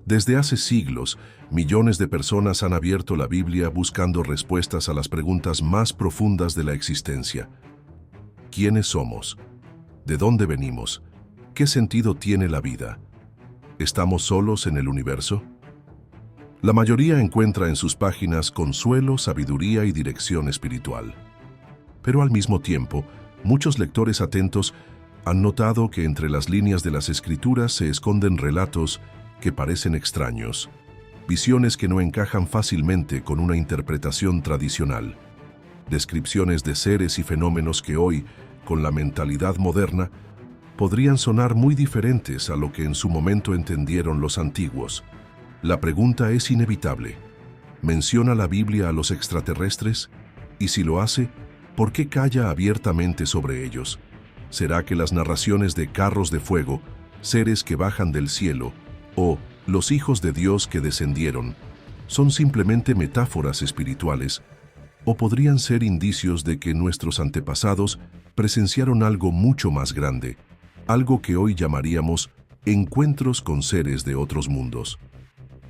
Desde hace siglos, millones de personas han abierto la Biblia buscando respuestas a las preguntas más profundas de la existencia. ¿Quiénes somos? ¿De dónde venimos? ¿Qué sentido tiene la vida? ¿Estamos solos en el universo? La mayoría encuentra en sus páginas consuelo, sabiduría y dirección espiritual. Pero al mismo tiempo, muchos lectores atentos han notado que entre las líneas de las Escrituras se esconden relatos que parecen extraños, visiones que no encajan fácilmente con una interpretación tradicional, descripciones de seres y fenómenos que hoy, con la mentalidad moderna, podrían sonar muy diferentes a lo que en su momento entendieron los antiguos. La pregunta es inevitable. ¿Menciona la Biblia a los extraterrestres? Y si lo hace, ¿por qué calla abiertamente sobre ellos? ¿Será que las narraciones de carros de fuego, seres que bajan del cielo, o los hijos de Dios que descendieron, son simplemente metáforas espirituales, o podrían ser indicios de que nuestros antepasados presenciaron algo mucho más grande, algo que hoy llamaríamos encuentros con seres de otros mundos?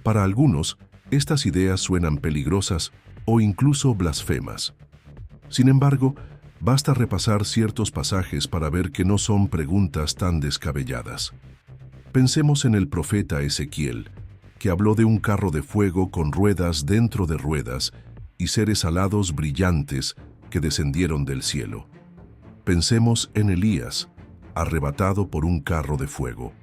Para algunos, estas ideas suenan peligrosas o incluso blasfemas. Sin embargo, basta repasar ciertos pasajes para ver que no son preguntas tan descabelladas. Pensemos en el profeta Ezequiel, que habló de un carro de fuego con ruedas dentro de ruedas y seres alados brillantes que descendieron del cielo. Pensemos en Elías, arrebatado por un carro de fuego,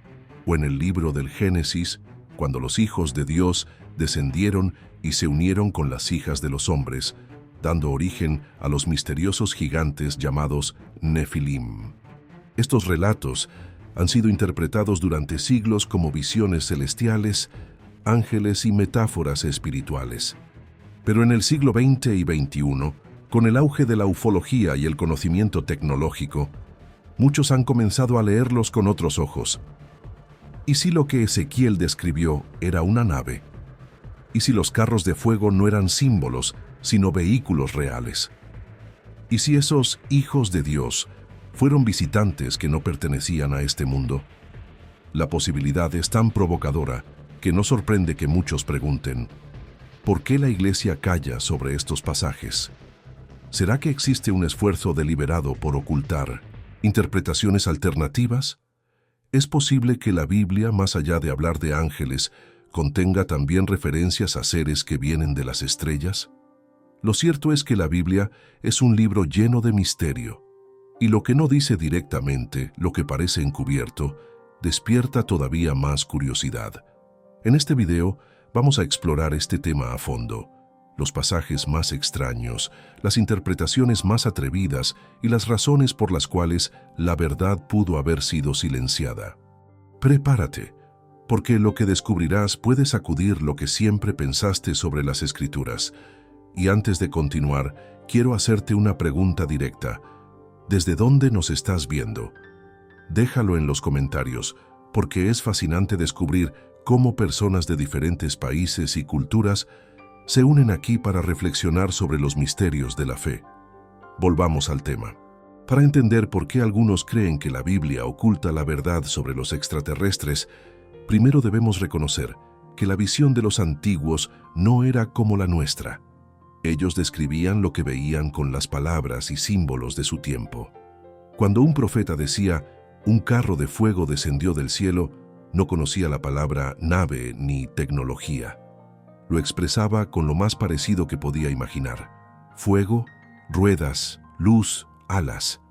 o en el libro del Génesis, cuando los hijos de Dios descendieron y se unieron con las hijas de los hombres, dando origen a los misteriosos gigantes llamados Nefilim. Estos relatos han sido interpretados durante siglos como visiones celestiales, ángeles y metáforas espirituales. Pero en el siglo XX y XXI, con el auge de la ufología y el conocimiento tecnológico, muchos han comenzado a leerlos con otros ojos. ¿Y si lo que Ezequiel describió era una nave? ¿Y si los carros de fuego no eran símbolos, sino vehículos reales? ¿Y si esos hijos de Dios fueron visitantes que no pertenecían a este mundo? La posibilidad es tan provocadora que no sorprende que muchos pregunten, ¿por qué la Iglesia calla sobre estos pasajes? ¿Será que existe un esfuerzo deliberado por ocultar interpretaciones alternativas? ¿Es posible que la Biblia, más allá de hablar de ángeles, contenga también referencias a seres que vienen de las estrellas? Lo cierto es que la Biblia es un libro lleno de misterio, y lo que no dice directamente, lo que parece encubierto, despierta todavía más curiosidad. En este video vamos a explorar este tema a fondo, los pasajes más extraños, las interpretaciones más atrevidas y las razones por las cuales la verdad pudo haber sido silenciada. Prepárate, porque lo que descubrirás puede sacudir lo que siempre pensaste sobre las Escrituras. Y antes de continuar, quiero hacerte una pregunta directa. ¿Desde dónde nos estás viendo? Déjalo en los comentarios, porque es fascinante descubrir cómo personas de diferentes países y culturas se unen aquí para reflexionar sobre los misterios de la fe. Volvamos al tema. Para entender por qué algunos creen que la Biblia oculta la verdad sobre los extraterrestres, primero debemos reconocer que la visión de los antiguos no era como la nuestra. Ellos describían lo que veían con las palabras y símbolos de su tiempo. Cuando un profeta decía, un carro de fuego descendió del cielo, no conocía la palabra nave ni tecnología. Lo expresaba con lo más parecido que podía imaginar. Fuego, ruedas, luz, alas.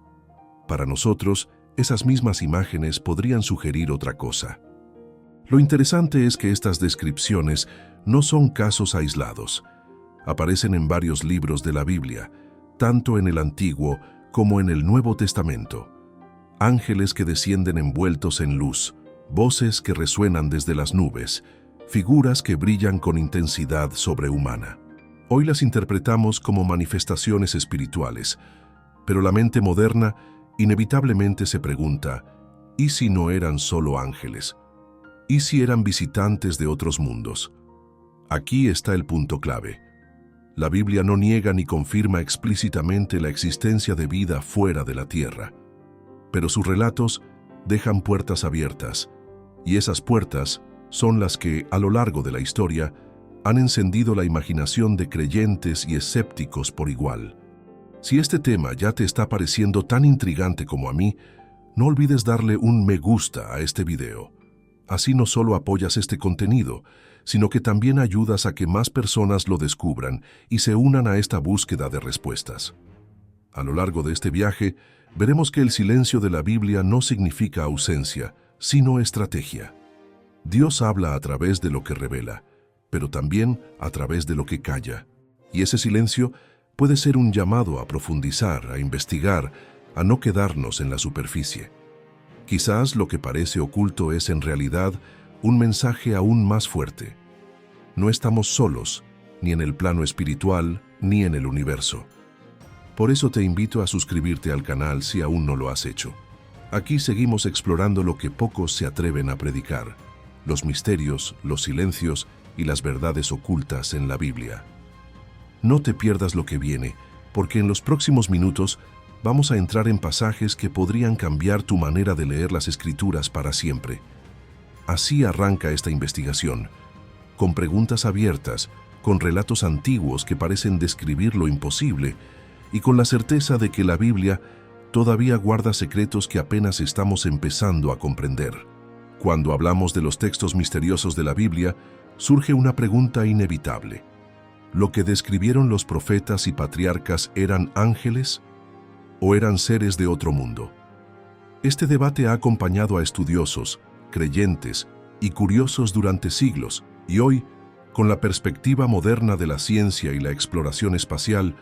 Para nosotros, esas mismas imágenes podrían sugerir otra cosa. Lo interesante es que estas descripciones no son casos aislados. Aparecen en varios libros de la Biblia, tanto en el Antiguo como en el Nuevo Testamento. Ángeles que descienden envueltos en luz, voces que resuenan desde las nubes, figuras que brillan con intensidad sobrehumana. Hoy las interpretamos como manifestaciones espirituales, pero la mente moderna inevitablemente se pregunta, ¿y si no eran solo ángeles? ¿Y si eran visitantes de otros mundos? Aquí está el punto clave. La Biblia no niega ni confirma explícitamente la existencia de vida fuera de la Tierra, pero sus relatos dejan puertas abiertas, y esas puertas son las que, a lo largo de la historia, han encendido la imaginación de creyentes y escépticos por igual. Si este tema ya te está pareciendo tan intrigante como a mí, no olvides darle un me gusta a este video. Así no solo apoyas este contenido, sino que también ayudas a que más personas lo descubran y se unan a esta búsqueda de respuestas. A lo largo de este viaje, veremos que el silencio de la Biblia no significa ausencia, sino estrategia. Dios habla a través de lo que revela, pero también a través de lo que calla. Y ese silencio puede ser un llamado a profundizar, a investigar, a no quedarnos en la superficie. Quizás lo que parece oculto es en realidad un mensaje aún más fuerte. No estamos solos, ni en el plano espiritual, ni en el universo. Por eso te invito a suscribirte al canal si aún no lo has hecho. Aquí seguimos explorando lo que pocos se atreven a predicar, los misterios, los silencios y las verdades ocultas en la Biblia. No te pierdas lo que viene, porque en los próximos minutos vamos a entrar en pasajes que podrían cambiar tu manera de leer las Escrituras para siempre. Así arranca esta investigación, con preguntas abiertas, con relatos antiguos que parecen describir lo imposible y con la certeza de que la Biblia todavía guarda secretos que apenas estamos empezando a comprender. Cuando hablamos de los textos misteriosos de la Biblia, surge una pregunta inevitable. ¿Lo que describieron los profetas y patriarcas eran ángeles o eran seres de otro mundo? Este debate ha acompañado a estudiosos, creyentes y curiosos durante siglos, y hoy, con la perspectiva moderna de la ciencia y la exploración espacial,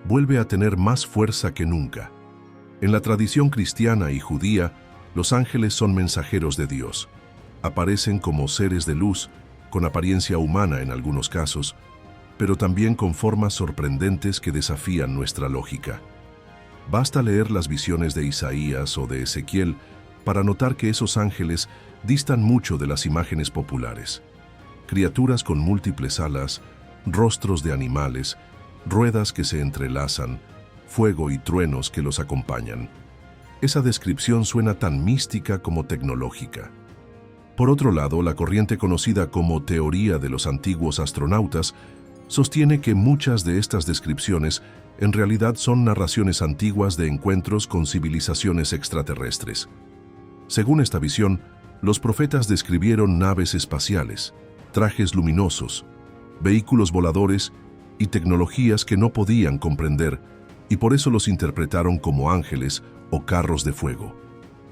vuelve a tener más fuerza que nunca. En la tradición cristiana y judía, los ángeles son mensajeros de Dios. Aparecen como seres de luz, con apariencia humana en algunos casos, pero también con formas sorprendentes que desafían nuestra lógica. Basta leer las visiones de Isaías o de Ezequiel para notar que esos ángeles distan mucho de las imágenes populares. Criaturas con múltiples alas, rostros de animales, ruedas que se entrelazan, fuego y truenos que los acompañan. Esa descripción suena tan mística como tecnológica. Por otro lado, la corriente conocida como teoría de los antiguos astronautas sostiene que muchas de estas descripciones en realidad son narraciones antiguas de encuentros con civilizaciones extraterrestres. Según esta visión, los profetas describieron naves espaciales, trajes luminosos, vehículos voladores y tecnologías que no podían comprender, y por eso los interpretaron como ángeles o carros de fuego.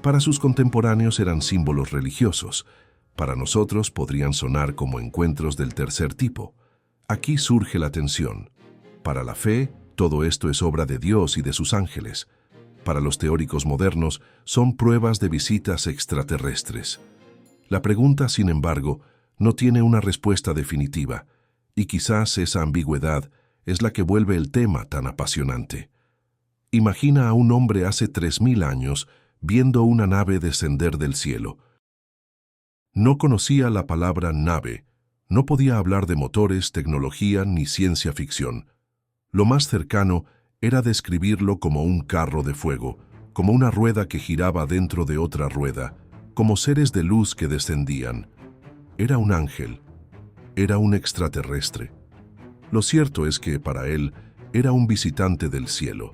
Para sus contemporáneos eran símbolos religiosos. Para nosotros podrían sonar como encuentros del tercer tipo. Aquí surge la tensión. Para la fe, todo esto es obra de Dios y de sus ángeles. Para los teóricos modernos, son pruebas de visitas extraterrestres. La pregunta, sin embargo, no tiene una respuesta definitiva, y quizás esa ambigüedad es la que vuelve el tema tan apasionante. Imagina a un hombre hace 3000 años viendo una nave descender del cielo. No conocía la palabra nave, no podía hablar de motores, tecnología ni ciencia ficción. Lo más cercano era describirlo como un carro de fuego, como una rueda que giraba dentro de otra rueda, como seres de luz que descendían. Era un ángel, era un extraterrestre. Lo cierto es que para él era un visitante del cielo.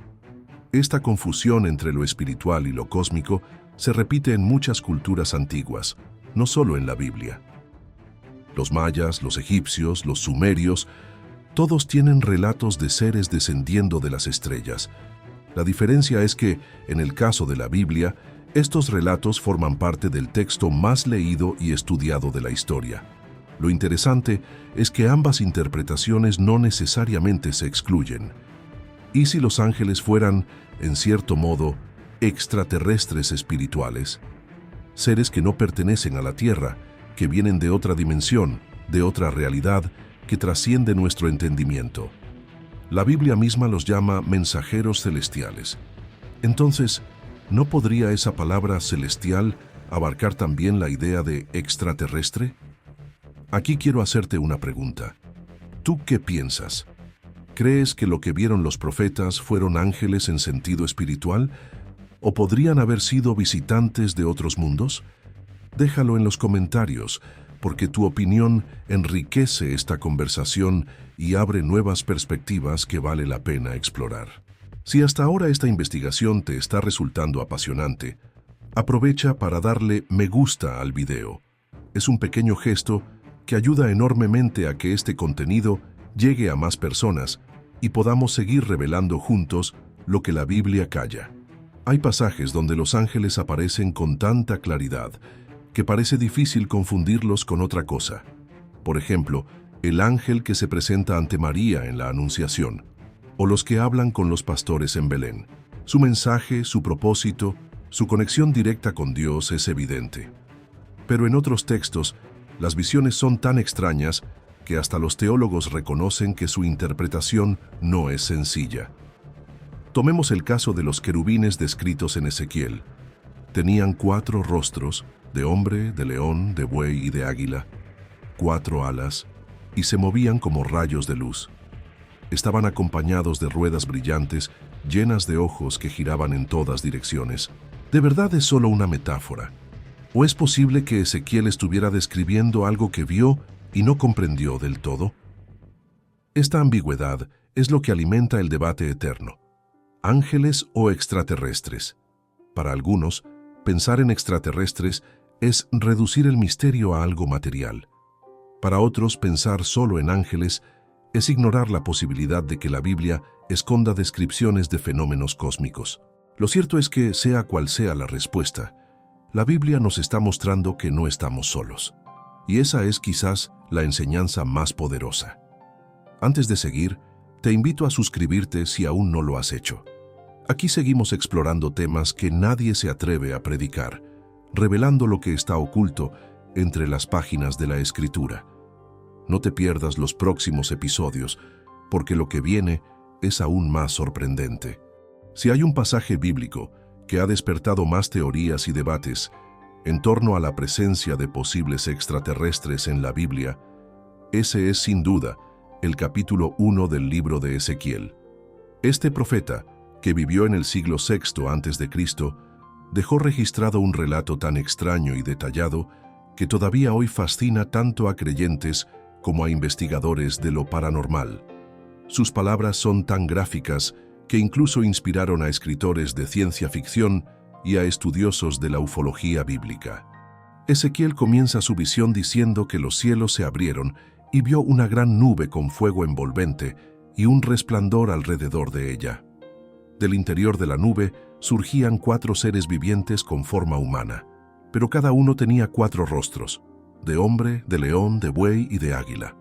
Esta confusión entre lo espiritual y lo cósmico se repite en muchas culturas antiguas, no solo en la Biblia. Los mayas, los egipcios, los sumerios, todos tienen relatos de seres descendiendo de las estrellas. La diferencia es que, en el caso de la Biblia, estos relatos forman parte del texto más leído y estudiado de la historia. Lo interesante es que ambas interpretaciones no necesariamente se excluyen. ¿Y si los ángeles fueran, en cierto modo, extraterrestres espirituales? Seres que no pertenecen a la Tierra, que vienen de otra dimensión, de otra realidad, que trasciende nuestro entendimiento. La Biblia misma los llama mensajeros celestiales. Entonces, ¿no podría esa palabra celestial abarcar también la idea de extraterrestre? Aquí quiero hacerte una pregunta. ¿Tú qué piensas? ¿Crees que lo que vieron los profetas fueron ángeles en sentido espiritual? ¿O podrían haber sido visitantes de otros mundos? Déjalo en los comentarios. porque tu opinión enriquece esta conversación y abre nuevas perspectivas que vale la pena explorar. Si hasta ahora esta investigación te está resultando apasionante, aprovecha para darle me gusta al video. Es un pequeño gesto que ayuda enormemente a que este contenido llegue a más personas y podamos seguir revelando juntos lo que la Biblia calla. Hay pasajes donde los ángeles aparecen con tanta claridad que parece difícil confundirlos con otra cosa. Por ejemplo, el ángel que se presenta ante María en la Anunciación, o los que hablan con los pastores en Belén. Su mensaje, su propósito, su conexión directa con Dios es evidente. Pero en otros textos, las visiones son tan extrañas que hasta los teólogos reconocen que su interpretación no es sencilla. Tomemos el caso de los querubines descritos en Ezequiel. Tenían 4 rostros, de hombre, de león, de buey y de águila, 4 alas, y se movían como rayos de luz. Estaban acompañados de ruedas brillantes, llenas de ojos que giraban en todas direcciones. ¿De verdad es solo una metáfora? ¿O es posible que Ezequiel estuviera describiendo algo que vio y no comprendió del todo? Esta ambigüedad es lo que alimenta el debate eterno. ¿Ángeles o extraterrestres? Para algunos, pensar en extraterrestres es reducir el misterio a algo material. Para otros, pensar solo en ángeles es ignorar la posibilidad de que la Biblia esconda descripciones de fenómenos cósmicos. Lo cierto es que, sea cual sea la respuesta, la Biblia nos está mostrando que no estamos solos. Y esa es quizás la enseñanza más poderosa. Antes de seguir, te invito a suscribirte si aún no lo has hecho. Aquí seguimos explorando temas que nadie se atreve a predicar, revelando lo que está oculto entre las páginas de la Escritura. No te pierdas los próximos episodios, porque lo que viene es aún más sorprendente. Si hay un pasaje bíblico que ha despertado más teorías y debates en torno a la presencia de posibles extraterrestres en la Biblia, ese es sin duda el capítulo 1 del libro de Ezequiel. Este profeta, que vivió en el siglo VI a.C., dejó registrado un relato tan extraño y detallado que todavía hoy fascina tanto a creyentes como a investigadores de lo paranormal. Sus palabras son tan gráficas que incluso inspiraron a escritores de ciencia ficción y a estudiosos de la ufología bíblica. Ezequiel comienza su visión diciendo que los cielos se abrieron y vio una gran nube con fuego envolvente y un resplandor alrededor de ella. Del interior de la nube surgían 4 seres vivientes con forma humana, pero cada uno tenía 4 rostros, de hombre, de león, de buey y de águila.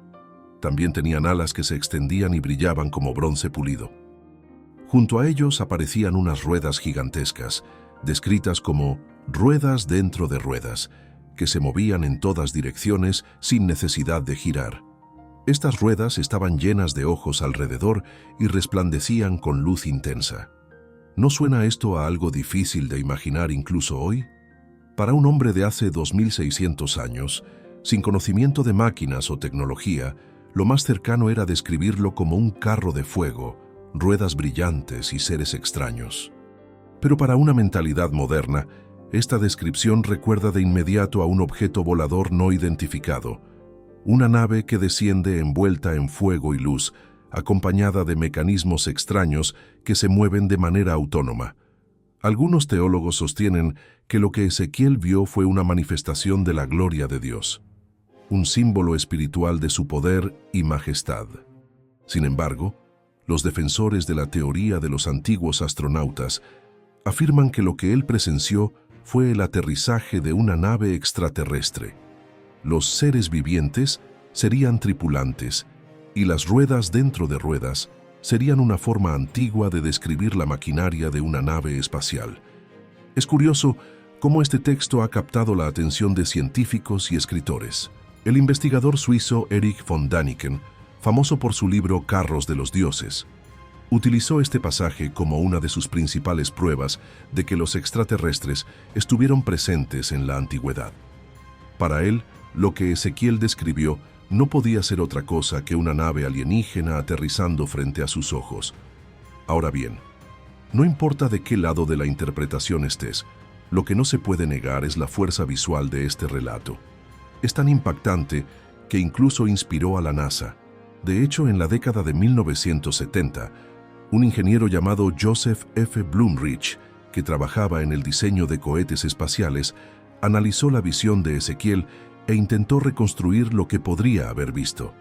También tenían alas que se extendían y brillaban como bronce pulido. Junto a ellos aparecían unas ruedas gigantescas, descritas como ruedas dentro de ruedas, que se movían en todas direcciones sin necesidad de girar. Estas ruedas estaban llenas de ojos alrededor y resplandecían con luz intensa. ¿No suena esto a algo difícil de imaginar incluso hoy? Para un hombre de hace 2600 años, sin conocimiento de máquinas o tecnología, lo más cercano era describirlo como un carro de fuego, ruedas brillantes y seres extraños. Pero para una mentalidad moderna, esta descripción recuerda de inmediato a un objeto volador no identificado, una nave que desciende envuelta en fuego y luz, acompañada de mecanismos extraños que se mueven de manera autónoma. Algunos teólogos sostienen que lo que Ezequiel vio fue una manifestación de la gloria de Dios, un símbolo espiritual de su poder y majestad. Sin embargo, los defensores de la teoría de los antiguos astronautas afirman que lo que él presenció fue el aterrizaje de una nave extraterrestre. Los seres vivientes serían tripulantes y las ruedas dentro de ruedas serían una forma antigua de describir la maquinaria de una nave espacial. Es curioso cómo este texto ha captado la atención de científicos y escritores. El investigador suizo Erich von Däniken, famoso por su libro Carros de los Dioses, utilizó este pasaje como una de sus principales pruebas de que los extraterrestres estuvieron presentes en la antigüedad. Para él, lo que Ezequiel describió no podía ser otra cosa que una nave alienígena aterrizando frente a sus ojos. Ahora bien, no importa de qué lado de la interpretación estés, lo que no se puede negar es la fuerza visual de este relato. es tan impactante que incluso inspiró a la NASA. De hecho, en la década de 1970, un ingeniero llamado Joseph F. Blumrich, que trabajaba en el diseño de cohetes espaciales, analizó la visión de Ezequiel e intentó reconstruir lo que podría haber visto.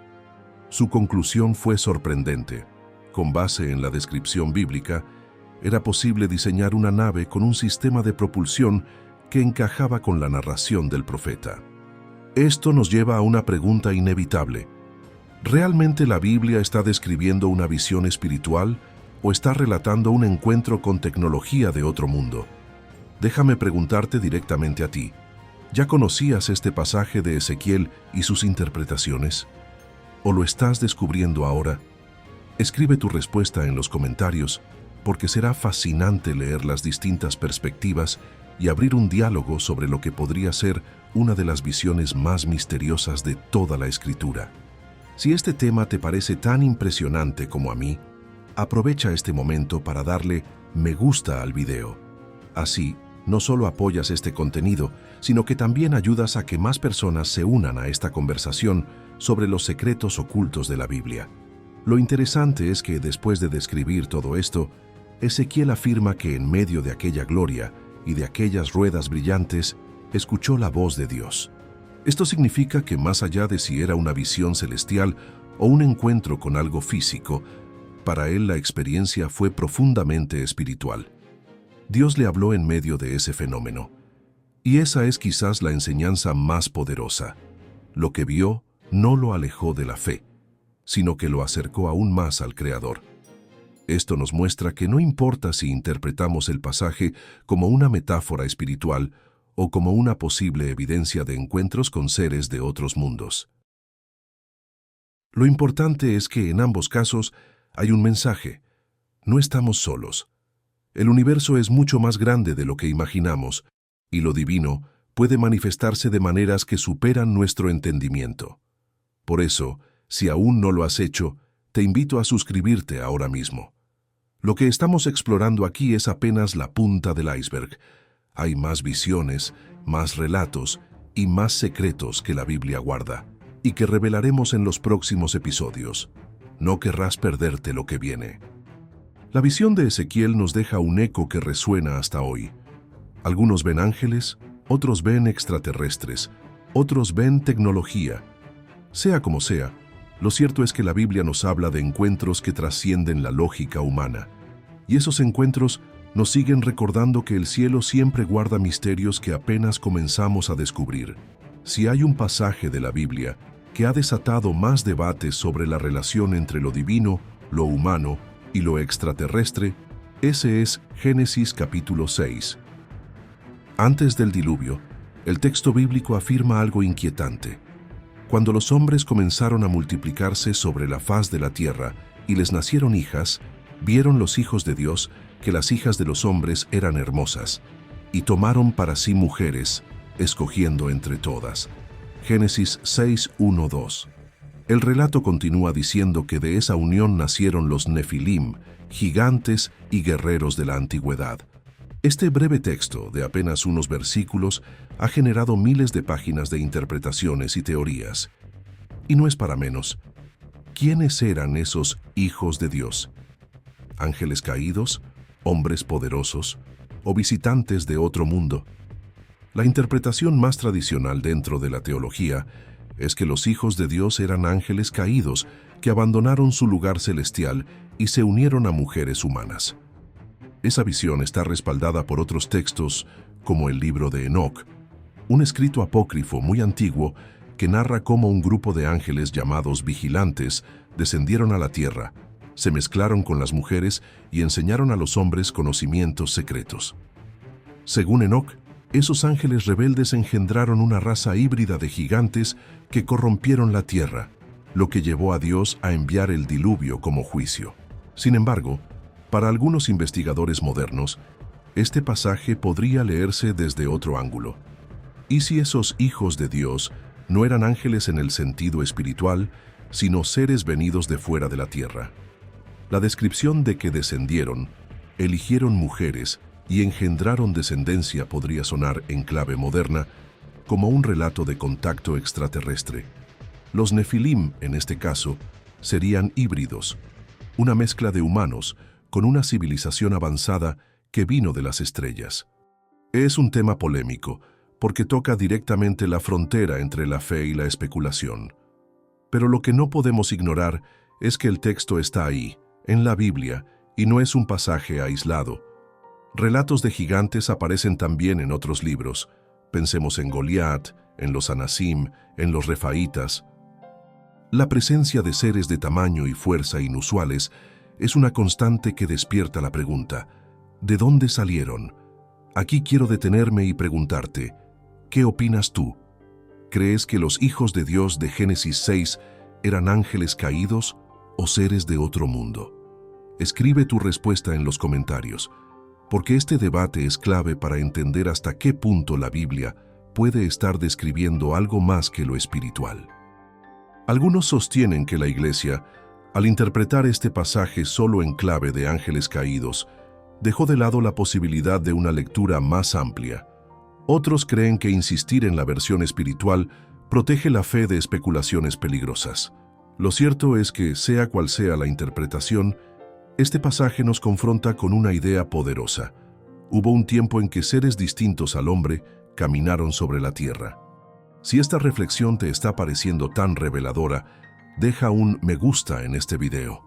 Su conclusión fue sorprendente. Con base en la descripción bíblica, era posible diseñar una nave con un sistema de propulsión que encajaba con la narración del profeta. Esto nos lleva a una pregunta inevitable. ¿Realmente la Biblia está describiendo una visión espiritual o está relatando un encuentro con tecnología de otro mundo? Déjame preguntarte directamente a ti. ¿Ya conocías este pasaje de Ezequiel y sus interpretaciones? ¿O lo estás descubriendo ahora? Escribe tu respuesta en los comentarios, porque será fascinante leer las distintas perspectivas y abrir un diálogo sobre lo que podría ser una de las visiones más misteriosas de toda la Escritura. Si este tema te parece tan impresionante como a mí, aprovecha este momento para darle me gusta al video. Así, no solo apoyas este contenido, sino que también ayudas a que más personas se unan a esta conversación sobre los secretos ocultos de la Biblia. Lo interesante es que después de describir todo esto, Ezequiel afirma que en medio de aquella gloria y de aquellas ruedas brillantes, escuchó la voz de Dios. Esto significa que más allá de si era una visión celestial o un encuentro con algo físico, para él la experiencia fue profundamente espiritual. Dios le habló en medio de ese fenómeno. Y esa es quizás la enseñanza más poderosa. Lo que vio no lo alejó de la fe, sino que lo acercó aún más al Creador. Esto nos muestra que no importa si interpretamos el pasaje como una metáfora espiritual o como una posible evidencia de encuentros con seres de otros mundos. Lo importante es que en ambos casos hay un mensaje. No estamos solos. El universo es mucho más grande de lo que imaginamos, y lo divino puede manifestarse de maneras que superan nuestro entendimiento. Por eso, si aún no lo has hecho, te invito a suscribirte ahora mismo. Lo que estamos explorando aquí es apenas la punta del iceberg. Hay más visiones, más relatos y más secretos que la Biblia guarda, y que revelaremos en los próximos episodios. No querrás perderte lo que viene. La visión de Ezequiel nos deja un eco que resuena hasta hoy. Algunos ven ángeles, otros ven extraterrestres, otros ven tecnología. Sea como sea, lo cierto es que la Biblia nos habla de encuentros que trascienden la lógica humana. Y esos encuentros nos siguen recordando que el cielo siempre guarda misterios que apenas comenzamos a descubrir. Si hay un pasaje de la Biblia que ha desatado más debates sobre la relación entre lo divino, lo humano y lo extraterrestre, ese es Génesis capítulo 6. Antes del diluvio, el texto bíblico afirma algo inquietante. Cuando los hombres comenzaron a multiplicarse sobre la faz de la tierra y les nacieron hijas, vieron los hijos de Dios que las hijas de los hombres eran hermosas, y tomaron para sí mujeres, escogiendo entre todas. Génesis 6, 1, 2. El relato continúa diciendo que de esa unión nacieron los Nefilim, gigantes y guerreros de la antigüedad. Este breve texto, de apenas unos versículos, ha generado miles de páginas de interpretaciones y teorías. Y no es para menos. ¿Quiénes eran esos hijos de Dios? ¿Ángeles caídos? ¿Hombres poderosos? ¿O visitantes de otro mundo? La interpretación más tradicional dentro de la teología es que los hijos de Dios eran ángeles caídos que abandonaron su lugar celestial y se unieron a mujeres humanas. Esa visión está respaldada por otros textos, como el libro de Enoc, un escrito apócrifo muy antiguo que narra cómo un grupo de ángeles llamados vigilantes descendieron a la tierra, se mezclaron con las mujeres y enseñaron a los hombres conocimientos secretos. Según Enoc, esos ángeles rebeldes engendraron una raza híbrida de gigantes que corrompieron la tierra, lo que llevó a Dios a enviar el diluvio como juicio. Sin embargo, para algunos investigadores modernos, este pasaje podría leerse desde otro ángulo. ¿Y si esos hijos de Dios no eran ángeles en el sentido espiritual, sino seres venidos de fuera de la tierra? La descripción de que descendieron, eligieron mujeres y engendraron descendencia podría sonar en clave moderna, como un relato de contacto extraterrestre. Los Nefilim, en este caso, serían híbridos, una mezcla de humanos con una civilización avanzada que vino de las estrellas. Es un tema polémico, porque toca directamente la frontera entre la fe y la especulación. Pero lo que no podemos ignorar es que el texto está ahí, en la Biblia, y no es un pasaje aislado. Relatos de gigantes aparecen también en otros libros. Pensemos en Goliat, en los Anasim, en los Refaítas. La presencia de seres de tamaño y fuerza inusuales es una constante que despierta la pregunta: ¿de dónde salieron? Aquí quiero detenerme y preguntarte, ¿qué opinas tú? ¿Crees que los hijos de Dios de Génesis 6 eran ángeles caídos o seres de otro mundo? Escribe tu respuesta en los comentarios, porque este debate es clave para entender hasta qué punto la Biblia puede estar describiendo algo más que lo espiritual. Algunos sostienen que la Iglesia, al interpretar este pasaje solo en clave de ángeles caídos, dejó de lado la posibilidad de una lectura más amplia. Otros creen que insistir en la versión espiritual protege la fe de especulaciones peligrosas. Lo cierto es que, sea cual sea la interpretación, este pasaje nos confronta con una idea poderosa. Hubo un tiempo en que seres distintos al hombre caminaron sobre la tierra. Si esta reflexión te está pareciendo tan reveladora, deja un me gusta en este video.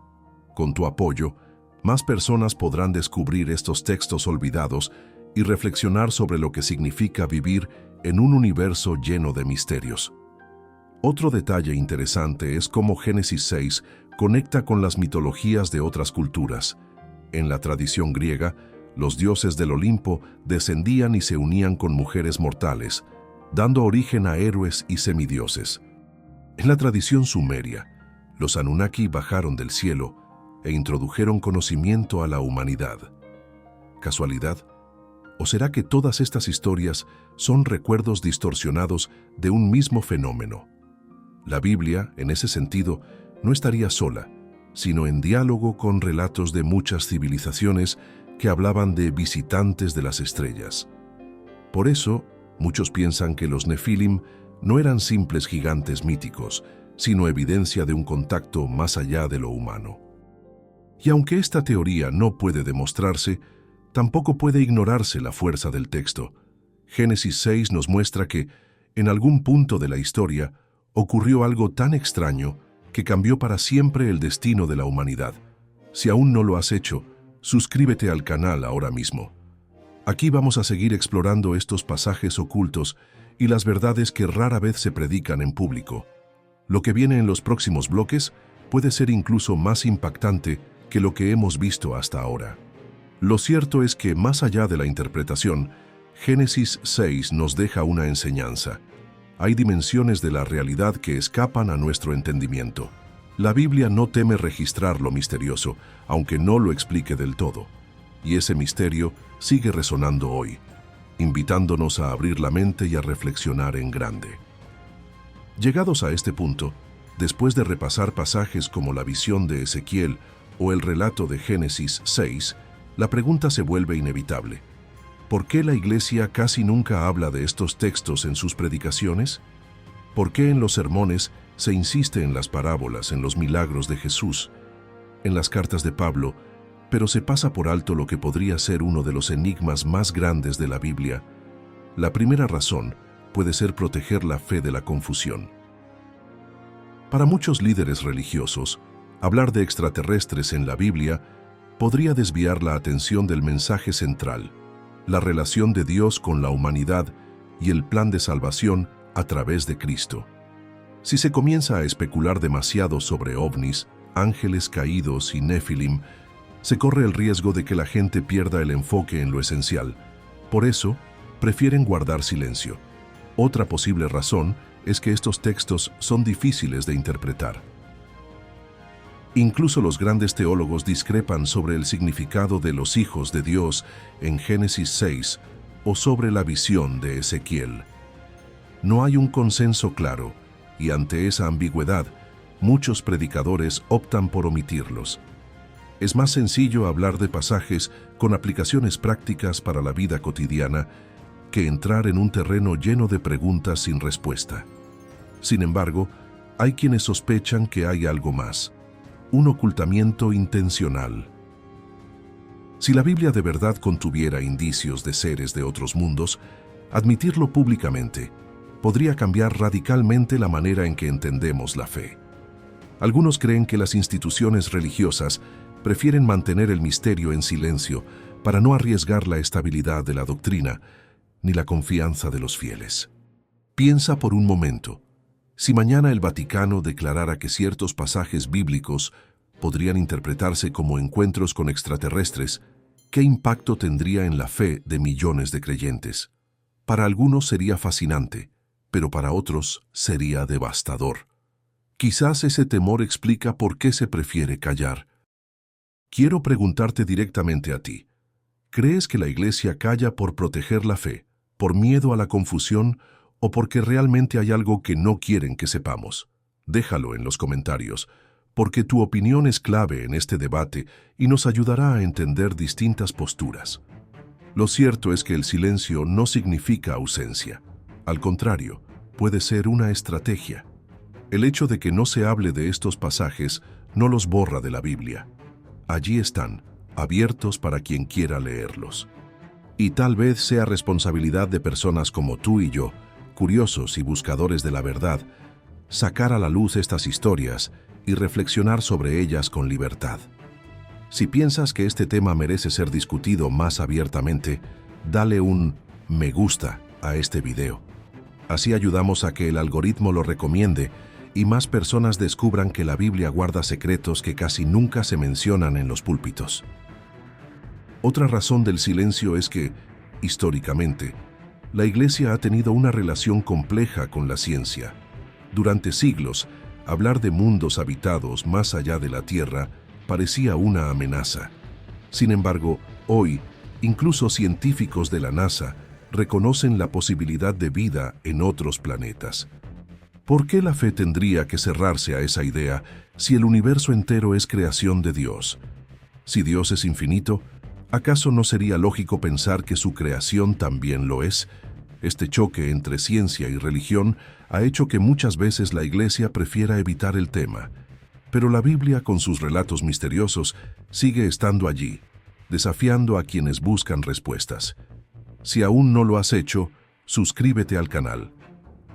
Con tu apoyo, más personas podrán descubrir estos textos olvidados y reflexionar sobre lo que significa vivir en un universo lleno de misterios. Otro detalle interesante es cómo Génesis 6 conecta con las mitologías de otras culturas. En la tradición griega, los dioses del Olimpo descendían y se unían con mujeres mortales, dando origen a héroes y semidioses. En la tradición sumeria, los Anunnaki bajaron del cielo e introdujeron conocimiento a la humanidad. ¿Casualidad? ¿O será que todas estas historias son recuerdos distorsionados de un mismo fenómeno? La Biblia, en ese sentido, no estaría sola, sino en diálogo con relatos de muchas civilizaciones que hablaban de visitantes de las estrellas. Por eso, muchos piensan que los Nefilim no eran simples gigantes míticos, sino evidencia de un contacto más allá de lo humano. Y aunque esta teoría no puede demostrarse, tampoco puede ignorarse la fuerza del texto. Génesis 6 nos muestra que, en algún punto de la historia, ocurrió algo tan extraño que cambió para siempre el destino de la humanidad. Si aún no lo has hecho, suscríbete al canal ahora mismo. Aquí vamos a seguir explorando estos pasajes ocultos y las verdades que rara vez se predican en público. Lo que viene en los próximos bloques puede ser incluso más impactante que lo que hemos visto hasta ahora. Lo cierto es que, más allá de la interpretación, Génesis 6 nos deja una enseñanza. Hay dimensiones de la realidad que escapan a nuestro entendimiento. La Biblia no teme registrar lo misterioso, aunque no lo explique del todo. Y ese misterio sigue resonando hoy, invitándonos a abrir la mente y a reflexionar en grande. Llegados a este punto, después de repasar pasajes como la visión de Ezequiel o el relato de Génesis 6, la pregunta se vuelve inevitable. ¿Por qué la Iglesia casi nunca habla de estos textos en sus predicaciones? ¿Por qué en los sermones se insiste en las parábolas, en los milagros de Jesús, en las cartas de Pablo, pero se pasa por alto lo que podría ser uno de los enigmas más grandes de la Biblia? La primera razón puede ser proteger la fe de la confusión. Para muchos líderes religiosos, hablar de extraterrestres en la Biblia podría desviar la atención del mensaje central, la relación de Dios con la humanidad y el plan de salvación a través de Cristo. Si se comienza a especular demasiado sobre ovnis, ángeles caídos y Nefilim, se corre el riesgo de que la gente pierda el enfoque en lo esencial. Por eso, prefieren guardar silencio. Otra posible razón es que estos textos son difíciles de interpretar. Incluso los grandes teólogos discrepan sobre el significado de los hijos de Dios en Génesis 6 o sobre la visión de Ezequiel. No hay un consenso claro, y ante esa ambigüedad, muchos predicadores optan por omitirlos. Es más sencillo hablar de pasajes con aplicaciones prácticas para la vida cotidiana que entrar en un terreno lleno de preguntas sin respuesta. Sin embargo, hay quienes sospechan que hay algo más, un ocultamiento intencional. Si la Biblia de verdad contuviera indicios de seres de otros mundos, admitirlo públicamente podría cambiar radicalmente la manera en que entendemos la fe. Algunos creen que las instituciones religiosas prefieren mantener el misterio en silencio para no arriesgar la estabilidad de la doctrina ni la confianza de los fieles. Piensa por un momento, si mañana el Vaticano declarara que ciertos pasajes bíblicos podrían interpretarse como encuentros con extraterrestres, ¿qué impacto tendría en la fe de millones de creyentes? Para algunos sería fascinante, pero para otros sería devastador. Quizás ese temor explica por qué se prefiere callar. Quiero preguntarte directamente a ti. ¿Crees que la Iglesia calla por proteger la fe, por miedo a la confusión o porque realmente hay algo que no quieren que sepamos? Déjalo en los comentarios, porque tu opinión es clave en este debate y nos ayudará a entender distintas posturas. Lo cierto es que el silencio no significa ausencia. Al contrario, puede ser una estrategia. El hecho de que no se hable de estos pasajes no los borra de la Biblia. Allí están, abiertos para quien quiera leerlos. Y tal vez sea responsabilidad de personas como tú y yo, curiosos y buscadores de la verdad, sacar a la luz estas historias y reflexionar sobre ellas con libertad. Si piensas que este tema merece ser discutido más abiertamente, dale un me gusta a este video. Así ayudamos a que el algoritmo lo recomiende y más personas descubran que la Biblia guarda secretos que casi nunca se mencionan en los púlpitos. Otra razón del silencio es que, históricamente, la Iglesia ha tenido una relación compleja con la ciencia. Durante siglos, hablar de mundos habitados más allá de la Tierra parecía una amenaza. Sin embargo, hoy, incluso científicos de la NASA reconocen la posibilidad de vida en otros planetas. ¿Por qué la fe tendría que cerrarse a esa idea si el universo entero es creación de Dios? Si Dios es infinito, ¿acaso no sería lógico pensar que su creación también lo es? Este choque entre ciencia y religión ha hecho que muchas veces la Iglesia prefiera evitar el tema. Pero la Biblia, con sus relatos misteriosos, sigue estando allí, desafiando a quienes buscan respuestas. Si aún no lo has hecho, suscríbete al canal.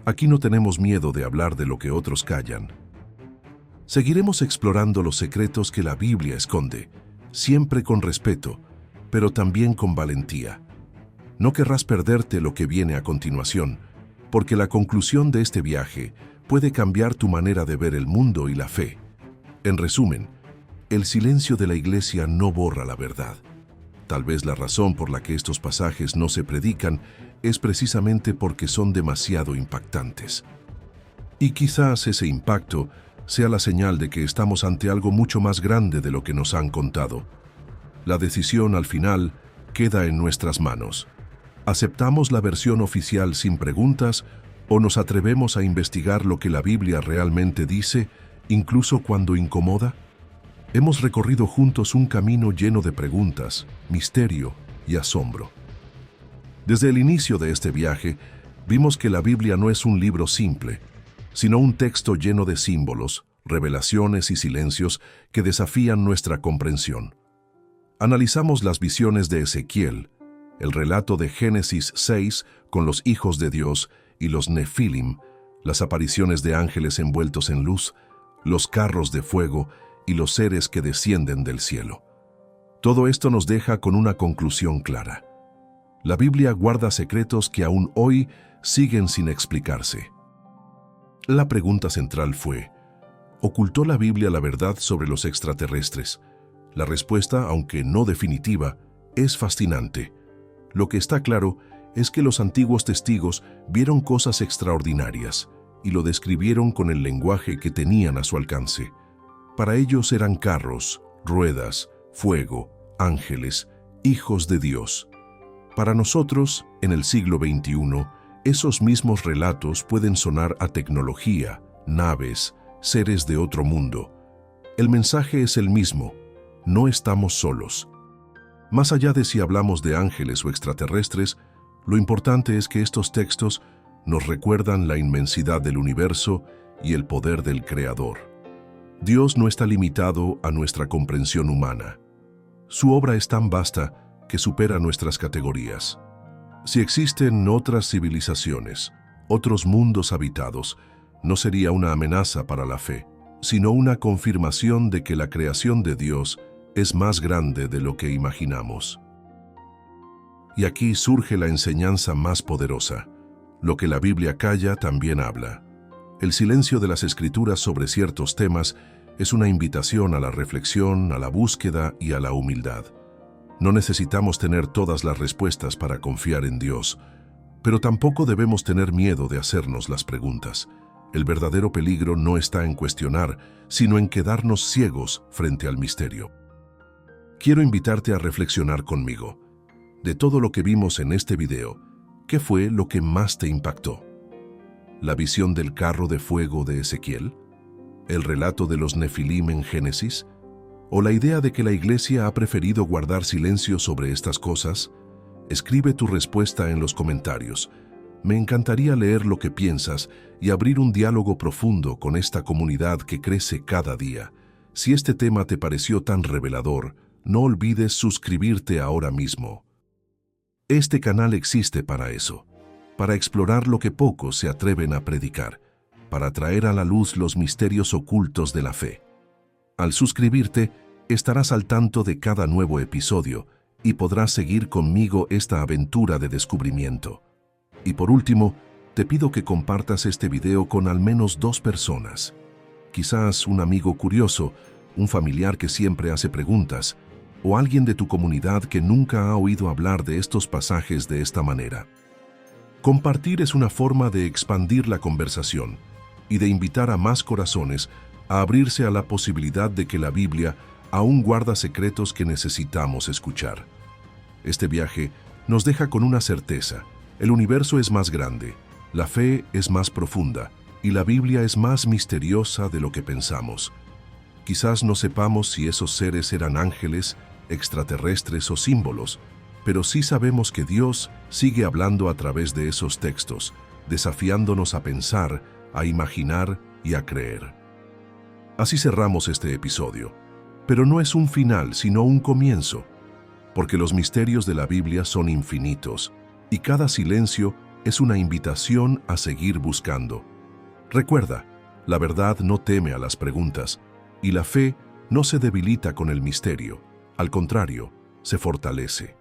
Aquí no tenemos miedo de hablar de lo que otros callan. Seguiremos explorando los secretos que la Biblia esconde, siempre con respeto, pero también con valentía. No querrás perderte lo que viene a continuación, porque la conclusión de este viaje puede cambiar tu manera de ver el mundo y la fe. En resumen, el silencio de la Iglesia no borra la verdad. Tal vez la razón por la que estos pasajes no se predican es precisamente porque son demasiado impactantes. Y quizás ese impacto sea la señal de que estamos ante algo mucho más grande de lo que nos han contado. La decisión al final queda en nuestras manos. ¿Aceptamos la versión oficial sin preguntas o nos atrevemos a investigar lo que la Biblia realmente dice, incluso cuando incomoda? Hemos recorrido juntos un camino lleno de preguntas, misterio y asombro. Desde el inicio de este viaje, vimos que la Biblia no es un libro simple, sino un texto lleno de símbolos, revelaciones y silencios que desafían nuestra comprensión. Analizamos las visiones de Ezequiel, el relato de Génesis 6 con los hijos de Dios y los Nefilim, las apariciones de ángeles envueltos en luz, los carros de fuego y los seres que descienden del cielo. Todo esto nos deja con una conclusión clara. La Biblia guarda secretos que aún hoy siguen sin explicarse. La pregunta central fue, ¿ocultó la Biblia la verdad sobre los extraterrestres? La respuesta, aunque no definitiva, es fascinante. Lo que está claro es que los antiguos testigos vieron cosas extraordinarias y lo describieron con el lenguaje que tenían a su alcance. Para ellos eran carros, ruedas, fuego, ángeles, hijos de Dios. Para nosotros, en el siglo XXI, esos mismos relatos pueden sonar a tecnología, naves, seres de otro mundo. El mensaje es el mismo: no estamos solos. Más allá de si hablamos de ángeles o extraterrestres, Lo importante es que estos textos nos recuerdan la inmensidad del universo y el poder del Creador. Dios no está limitado a nuestra comprensión humana. Su obra es tan vasta que supera nuestras categorías. Si existen otras civilizaciones, otros mundos habitados, no sería una amenaza para la fe, sino una confirmación de que la creación de Dios es más grande de lo que imaginamos. Y aquí surge la enseñanza más poderosa. Lo que la Biblia calla también habla. El silencio de las Escrituras sobre ciertos temas es una invitación a la reflexión, a la búsqueda y a la humildad. No necesitamos tener todas las respuestas para confiar en Dios, pero tampoco debemos tener miedo de hacernos las preguntas. El verdadero peligro no está en cuestionar, sino en quedarnos ciegos frente al misterio. Quiero invitarte a reflexionar conmigo. De todo lo que vimos en este video, ¿qué fue lo que más te impactó? ¿La visión del carro de fuego de Ezequiel? ¿El relato de los Nefilim en Génesis? ¿O la idea de que la Iglesia ha preferido guardar silencio sobre estas cosas? Escribe tu respuesta en los comentarios. Me encantaría leer lo que piensas y abrir un diálogo profundo con esta comunidad que crece cada día. Si este tema te pareció tan revelador, no olvides suscribirte ahora mismo. Este canal existe para eso, para explorar lo que pocos se atreven a predicar, para traer a la luz los misterios ocultos de la fe. Al suscribirte, estarás al tanto de cada nuevo episodio y podrás seguir conmigo esta aventura de descubrimiento. Y por último, te pido que compartas este video con al menos 2 personas. Quizás un amigo curioso, un familiar que siempre hace preguntas, o alguien de tu comunidad que nunca ha oído hablar de estos pasajes de esta manera. Compartir es una forma de expandir la conversación y de invitar a más corazones a abrirse a la posibilidad de que la Biblia aún guarda secretos que necesitamos escuchar. Este viaje nos deja con una certeza: el universo es más grande, la fe es más profunda y la Biblia es más misteriosa de lo que pensamos. Quizás no sepamos si esos seres eran ángeles, extraterrestres o símbolos, pero sí sabemos que Dios sigue hablando a través de esos textos, desafiándonos a pensar, a imaginar y a creer. Así cerramos este episodio, pero no es un final, sino un comienzo, porque los misterios de la Biblia son infinitos y cada silencio es una invitación a seguir buscando. Recuerda, la verdad no teme a las preguntas y la fe no se debilita con el misterio. Al contrario, se fortalece.